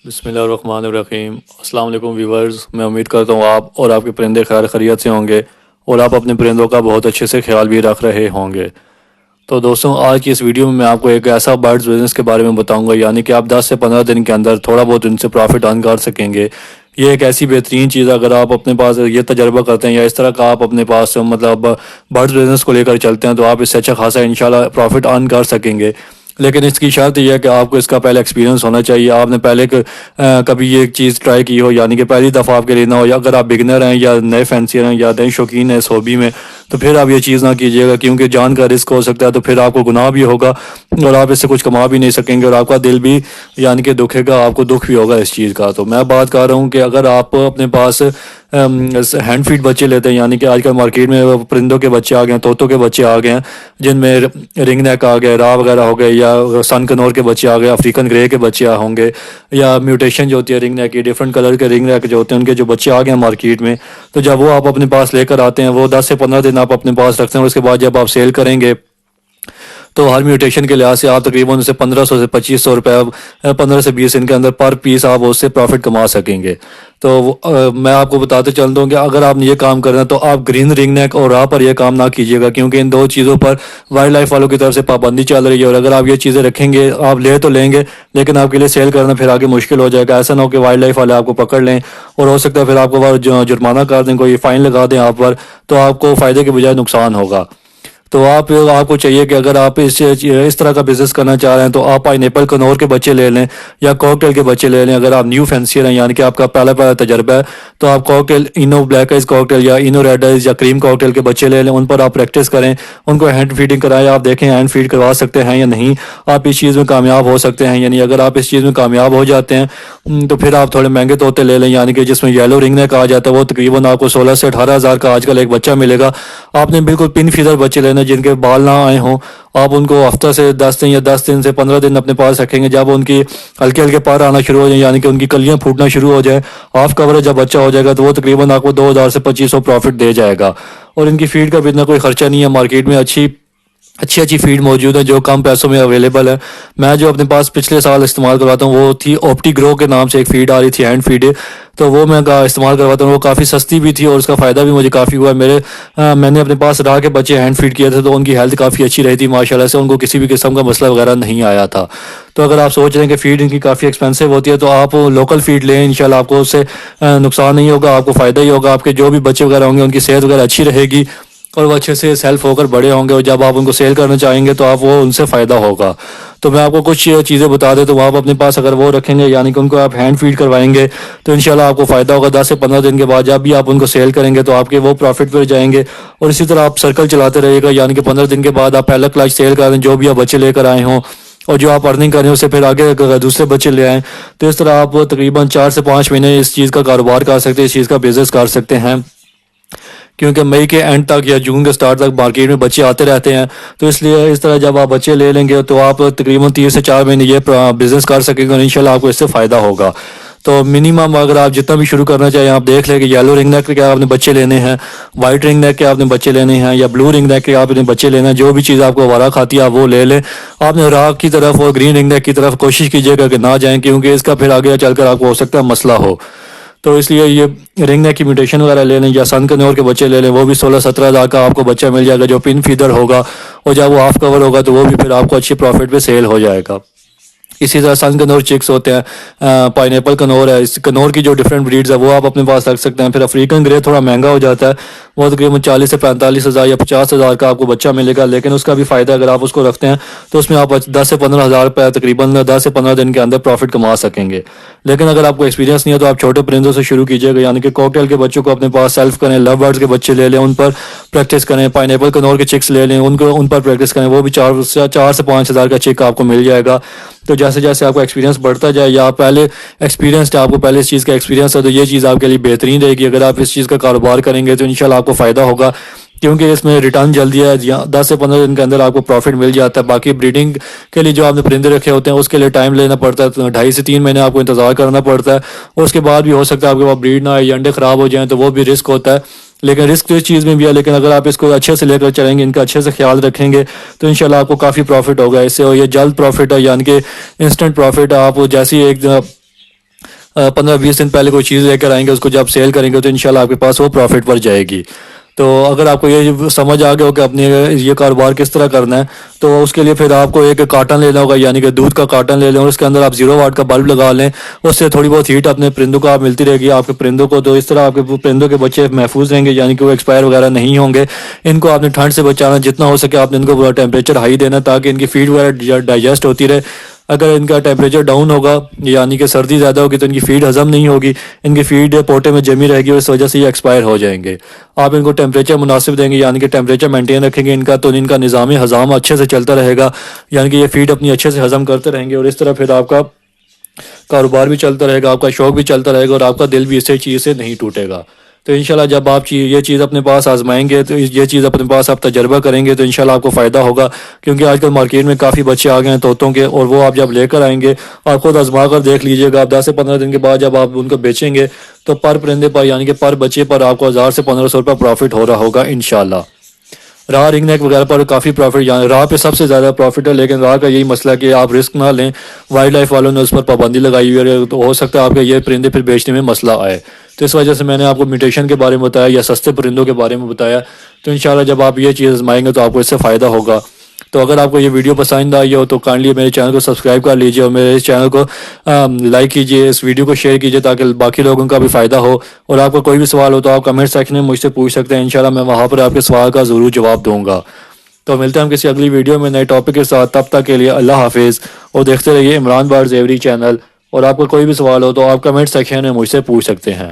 بسم اللہ الرحمن الرحیم۔ السلام علیکم ویورز، میں امید کرتا ہوں آپ اور آپ کے پرندے خیر خیریت سے ہوں گے اور آپ اپنے پرندوں کا بہت اچھے سے خیال بھی رکھ رہے ہوں گے۔ تو دوستوں، آج کی اس ویڈیو میں آپ کو ایک ایسا برڈز بزنس کے بارے میں بتاؤں گا، یعنی کہ آپ 10 سے 15 دن کے اندر تھوڑا بہت ان سے پروفٹ ارن کر سکیں گے۔ یہ ایک ایسی بہترین چیز ہے، اگر آپ اپنے پاس یہ تجربہ کرتے ہیں یا اس طرح کا آپ اپنے پاس برڈز بزنس کو لے کر چلتے ہیں تو آپ اس سے اچھا خاصا انشاءاللہ پروفٹ ارن کر سکیں گے۔ لیکن اس کی شرط یہ ہے کہ آپ کو اس کا پہلے ایکسپیرینس ہونا چاہیے، آپ نے پہلے کبھی یہ چیز ٹرائی کی ہو، یعنی کہ پہلی دفعہ آپ کے لیے نہ ہو، یا اگر آپ بگنر ہیں یا نئے فینسیر ہیں یا نئے شوقین ہیں اس ہابی میں، تو پھر آپ یہ چیز نہ کیجیے گا، کیونکہ جان کا رسک ہو سکتا ہے، تو پھر آپ کو گناہ بھی ہوگا اور آپ اس سے کچھ کما بھی نہیں سکیں گے اور آپ کا دل بھی یعنی کہ دکھے گا، آپ کو دکھ بھی ہوگا اس چیز کا۔ تو میں بات کر رہا ہوں کہ اگر آپ اپنے پاس ہینڈ فیڈ بچے لیتے ہیں، یعنی کہ آج کل مارکیٹ میں پرندوں کے بچے آ گئے ہیں، طوطوں کے بچے آ گئے ہیں، جن میں رنگ نیک آ گئے، راہ وغیرہ ہو گئے، یا سن کنور کے بچے آ گئے، افریقن گرے کے بچے ہوں گے، یا میوٹیشن جو ہوتی ہے رنگ نیک کی، ڈفرینٹ کلر کے رنگ نیک جو ہوتے ہیں ان کے جو بچے آ گئے ہیں مارکیٹ میں، تو جب وہ آپ اپنے پاس لے کر آتے ہیں، وہ 10 سے 15 دن آپ اپنے پاس رکھتے ہیں، اور اس کے بعد جب آپ سیل کریں گے تو ہر میوٹیشن کے لحاظ سے آپ تقریباً اسے 1500 سے 2500 روپے 15 سے 20 دن کے اندر پر پیس آپ اس سے پروفٹ کما سکیں گے۔ تو میں آپ کو بتاتے چل دوں کہ اگر آپ نے یہ کام کرنا ہے تو آپ گرین رنگ نیک اور راہ پر یہ کام نہ کیجیے گا، کیونکہ ان دو چیزوں پر وائلڈ لائف والوں کی طرف سے پابندی چل رہی ہے، اور اگر آپ یہ چیزیں رکھیں گے، آپ لے تو لیں گے لیکن آپ کے لیے سیل کرنا پھر آگے مشکل ہو جائے گا۔ ایسا نہ ہو کہ وائلڈ لائف والے آپ کو پکڑ لیں اور ہو سکتا ہے پھر آپ کو جرمانہ کر دیں، کوئی فائن لگا دیں آپ پر، تو آپ کو فائدے کے بجائے نقصان ہوگا۔ تو آپ کو چاہیے کہ اگر آپ اس طرح کا بزنس کرنا چاہ رہے ہیں تو آپ پائن ایپل کنور کے بچے لے لیں یا کوکٹیل کے بچے لے لیں۔ اگر آپ نیو فینسیئر ہیں، یعنی کہ آپ کا پہلا تجربہ ہے، تو آپ کوکٹیل انو بلیک آئز کوکٹیل یا انو ریڈ آئز یا کریم کوکٹیل کے بچے لے لیں، ان پر آپ پریکٹس کریں، ان کو ہینڈ فیڈنگ کرائیں، آپ دیکھیں ہینڈ فیڈ کروا سکتے ہیں یا نہیں، آپ اس چیز میں کامیاب ہو سکتے ہیں یعنی اگر آپ اس چیز میں کامیاب ہو جاتے ہیں تو پھر آپ تھوڑے مہنگے طوطے لے لیں، یعنی کہ جس میں یلو رنگ نیک آ جاتا ہے، وہ تقریباً آپ کو 16 سے 18 ہزار کا آج کل ایک بچہ ملے گا۔ آپ نے بالکل پن فیدر بچے لینے جن کے بال نہ آئے ہوں، آپ ان کو ہفتہ سے 10 دن یا 10 دن سے 15 دن اپنے پاس رکھیں گے، جب ان کی ہلکے ہلکے پر آنا شروع ہو جائیں، یعنی کہ ان کی کلیاں پھوٹنا شروع ہو جائیں، ہاف کور جب بچہ ہو جائے گا تو وہ تقریباً آپ کو 2000 سے 2500 پروفٹ دے جائے گا، اور ان کی فیڈ کا بھی اتنا کوئی خرچہ نہیں ہے، مارکیٹ میں اچھی فیڈ موجود ہے جو کم پیسوں میں اویلیبل ہے۔ میں جو اپنے پاس پچھلے سال استعمال کرواتا ہوں وہ تھی آپٹی گرو کے نام سے ایک فیڈ آ رہی تھی، ہینڈ فیڈ، تو وہ میں استعمال کرواتا ہوں، وہ کافی سستی بھی تھی اور اس کا فائدہ بھی مجھے کافی ہوا۔ میں نے اپنے پاس راہ کے بچے ہینڈ فیڈ کیے تھے تو ان کی ہیلتھ کافی اچھی رہی تھی ماشاءاللہ سے، ان کو کسی بھی قسم کا مسئلہ وغیرہ نہیں آیا تھا۔ تو اگر آپ سوچ رہے ہیں کہ فیڈ ان کی کافی ایکسپینسو ہوتی ہے تو آپ لوکل فیڈ لیں، انشاءاللہ آپ کو اس سے نقصان نہیں ہوگا، آپ کو فائدہ ہی ہوگا، آپ کے جو بھی بچے وغیرہ ہوں گے ان کی صحت وغیرہ اچھی رہے گی اور وہ اچھے سے سیلف ہو کر بڑے ہوں گے، اور جب آپ ان کو سیل کرنا چاہیں گے تو آپ وہ ان سے فائدہ ہوگا۔ تو میں آپ کو کچھ چیزیں بتا دیں تو آپ اپنے پاس اگر وہ رکھیں گے، یعنی کہ ان کو آپ ہینڈ فیڈ کروائیں گے تو انشاءاللہ آپ کو فائدہ ہوگا۔ 10 سے 15 دن کے بعد جب بھی آپ ان کو سیل کریں گے تو آپ کے وہ پروفٹ پہ جائیں گے، اور اسی طرح آپ سرکل چلاتے رہیے گا، یعنی کہ 15 دن کے بعد آپ پہلا کلچ سیل کر دیں جو بھی آپ بچے لے کر آئے ہوں، اور جو آپ ارننگ کریں اس سے پھر آگے دوسرے بچے لے آئیں، تو اس طرح آپ تقریباً 4 سے 5 مہینے اس چیز کا کاروبار کر سکتے ہیں، اس چیز کا بزنس کر سکتے ہیں، کیونکہ مئی کے اینڈ تک یا جون کے سٹارٹ تک مارکیٹ میں بچے آتے رہتے ہیں، تو اس لیے اس طرح جب آپ بچے لے لیں گے تو آپ تقریباً 3 سے 4 مہینے یہ بزنس کر سکیں گے اور انشاءاللہ آپ کو اس سے فائدہ ہوگا۔ تو منیمم اگر آپ جتنا بھی شروع کرنا چاہیں آپ دیکھ لیں کہ یلو رنگ نیک کے آپ نے بچے لینے ہیں، وائٹ رنگ نیک کے آپ نے بچے لینے ہیں، یا بلو رنگ نیک کے آپ نے بچے لینے ہیں، جو بھی چیز آپ کو وارا کھاتی ہے آپ وہ لے لیں۔ آپ نے راگ کی طرف اور گرین رنگ نیک کی طرف کوشش کیجیے گا کہ نہ جائیں، کیونکہ اس کا پھر آگے چل کر آپ کو ہو سکتا ہے مسئلہ ہو، تو اس لیے یہ رنگ نیک کی میوٹیشن وغیرہ لے لیں، یا سن کنور کے بچے لے لیں، وہ بھی 16-17 ہزار کا آپ کو بچہ مل جائے گا جو پن فیدر ہوگا، اور جب وہ ہاف کور ہوگا تو وہ بھی پھر آپ کو اچھی پروفٹ پہ سیل ہو جائے گا۔ اسی طرح سن کنور چکس ہوتے ہیں، پائن ایپل کنور ہے، اس کنور کی جو ڈفرینٹ بریڈز ہے وہ آپ اپنے پاس رکھ سکتے ہیں۔ پھر افریقن گرے تھوڑا مہنگا ہو جاتا ہے، وہ تقریباً 40 سے 45 ہزار یا 50 ہزار کا آپ کو بچہ ملے گا، لیکن اس کا بھی فائدہ اگر آپ اس کو رکھتے ہیں تو اس میں آپ 10 سے 15 ہزار روپے تقریباً 10 سے 15 دن کے اندر پروفٹ کما سکیں گے۔ لیکن اگر آپ کو ایکسپیرینس نہیں ہے تو آپ چھوٹے پرندوں سے شروع کیجیے گا، یعنی کہ کوکٹیل کے بچوں کو اپنے پاس سیلف کریں، لو برڈز کے بچے لے لیں، ان پر پریکٹس کریں، پائن ایپل کنور کے چکس لے لیں، ان پر پریکٹس کریں، وہ بھی 4 سے 5 ہزار کا چک آپ کو مل جائے گا۔ تو جیسے جیسے آپ کا ایکسپیرینس بڑھتا جائے، یا آپ پہلے ایکسپیرینس ہے، آپ کو پہلے اس چیز کا ایکسپیرینس ہے، تو یہ چیز آپ کے لیے بہترین رہے گی۔ اگر آپ اس چیز کا کاروبار کریں گے تو انشاءاللہ آپ کو فائدہ ہوگا، کیونکہ اس میں ریٹرن جلدی ہے، 10 سے 15 دن کے اندر آپ کو پروفٹ مل جاتا ہے۔ باقی بریڈنگ کے لیے جو آپ نے پرندے رکھے ہوتے ہیں اس کے لیے ٹائم لینا پڑتا ہے، 2.5 سے 3 مہینے آپ کو انتظار کرنا پڑتا ہے، اور اس کے بعد بھی ہو سکتا ہے آپ کے پاس بریڈ نہ آئے یا انڈے خراب ہو جائیں، تو وہ بھی رسک ہوتا ہے۔ لیکن رسک تو اس چیز میں بھی ہے، لیکن اگر آپ اس کو اچھے سے لے کر چلیں گے، ان کا اچھے سے خیال رکھیں گے تو انشاءاللہ آپ کو کافی پروفٹ ہوگا اس سے، اور یہ جلد پروفٹ ہے، یعنی کہ انسٹنٹ پروفٹ ہے۔ آپ جیسی 15-20 دن پہلے کوئی چیز لے کر آئیں گے، اس کو جب سیل کریں گے تو انشاءاللہ آپ کے پاس وہ پروفٹ پر جائے گی۔ تو اگر آپ کو یہ سمجھ آ گیا ہو کہ اپنے یہ کاروبار کس طرح کرنا ہے، تو اس کے لیے پھر آپ کو ایک کارٹن لینا ہوگا، یعنی کہ دودھ کا کارٹن لے لیں اور اس کے اندر آپ 0 واٹ کا بلب لگا لیں۔ اس سے تھوڑی بہت ہیٹ اپنے پرندوں کو آپ ملتی رہے گی، آپ کے پرندوں کو، تو اس طرح آپ کے پرندوں کے بچے محفوظ رہیں گے، یعنی کہ وہ ایکسپائر وغیرہ نہیں ہوں گے۔ ان کو آپ نے ٹھنڈ سے بچانا، جتنا ہو سکے آپ نے ان کو پورا ٹیمپریچر ہائی دینا تاکہ ان کی فیڈ وغیرہ ڈائجسٹ ہوتی رہے۔ اگر ان کا ٹیمپریچر ڈاؤن ہوگا، یعنی کہ سردی زیادہ ہوگی، تو ان کی فیڈ ہضم نہیں ہوگی، ان کی فیڈ پوٹے میں جمی رہے گی اور اس وجہ سے یہ ایکسپائر ہو جائیں گے۔ آپ ان کو ٹیمپریچر مناسب دیں گے، یعنی کہ ٹیمپریچر مینٹین رکھیں گے ان کا، تو ان کا نظام ہضم اچھے سے چلتا رہے گا، یعنی کہ یہ فیڈ اپنی اچھے سے ہضم کرتے رہیں گے، اور اس طرح پھر آپ کا کاروبار بھی چلتا رہے گا، آپ کا شوق بھی چلتا رہے گا، اور آپ کا دل بھی اس چیز سے نہیں ٹوٹے گا۔ تو انشاءاللہ جب آپ یہ چیز اپنے پاس آزمائیں گے، تو یہ چیز اپنے پاس آپ تجربہ کریں گے، تو انشاءاللہ آپ کو فائدہ ہوگا، کیونکہ آج کل مارکیٹ میں کافی بچے آ گئے ہیں طوطوں کے، اور وہ آپ جب لے کر آئیں گے، آپ خود آزما کر دیکھ لیجئے گا، آپ 10 سے 15 دن کے بعد جب آپ ان کو بیچیں گے تو پر پرندے پر، یعنی کہ پر بچے پر آپ کو 1000 سے 1500 روپے پروفٹ ہو رہا ہوگا انشاءاللہ۔ راہ رنگ نیک وغیرہ پر کافی پروفٹ، یعنی راہ پہ سب سے زیادہ پروفٹ ہے، لیکن راہ کا یہی مسئلہ ہے کہ آپ رسک نہ لیں، وائلڈ لائف والوں نے اس پر پابندی لگائی ہوئی ہے، تو ہو سکتا ہے آپ کے یہ پرندے پھر بیچنے میں مسئلہ آئے۔ تو اس وجہ سے میں نے آپ کو میوٹیشن کے بارے میں بتایا، یا سستے پرندوں کے بارے میں بتایا۔ تو انشاءاللہ جب آپ یہ چیز آزمائیں گے تو آپ کو اس سے فائدہ ہوگا۔ تو اگر آپ کو یہ ویڈیو پسند آئی ہو تو کائنڈلی میرے چینل کو سبسکرائب کر لیجئے، اور میرے اس چینل کو لائک کیجئے، اس ویڈیو کو شیئر کیجئے تاکہ باقی لوگوں کا بھی فائدہ ہو۔ اور آپ کو کوئی بھی سوال ہو تو آپ کمنٹ سیکشن میں مجھ سے پوچھ سکتے ہیں، انشاءاللہ میں وہاں پر آپ کے سوال کا ضرور جواب دوں گا۔ تو ملتے ہیں ہم کسی اگلی ویڈیو میں نئے ٹاپک کے ساتھ، تب تک کے لیے اللہ حافظ، اور دیکھتے رہیے عمران بار زیوری چینل۔ اور آپ کو کوئی بھی سوال ہو تو آپ کمنٹ سیکشن میں مجھ سے پوچھ سکتے ہیں۔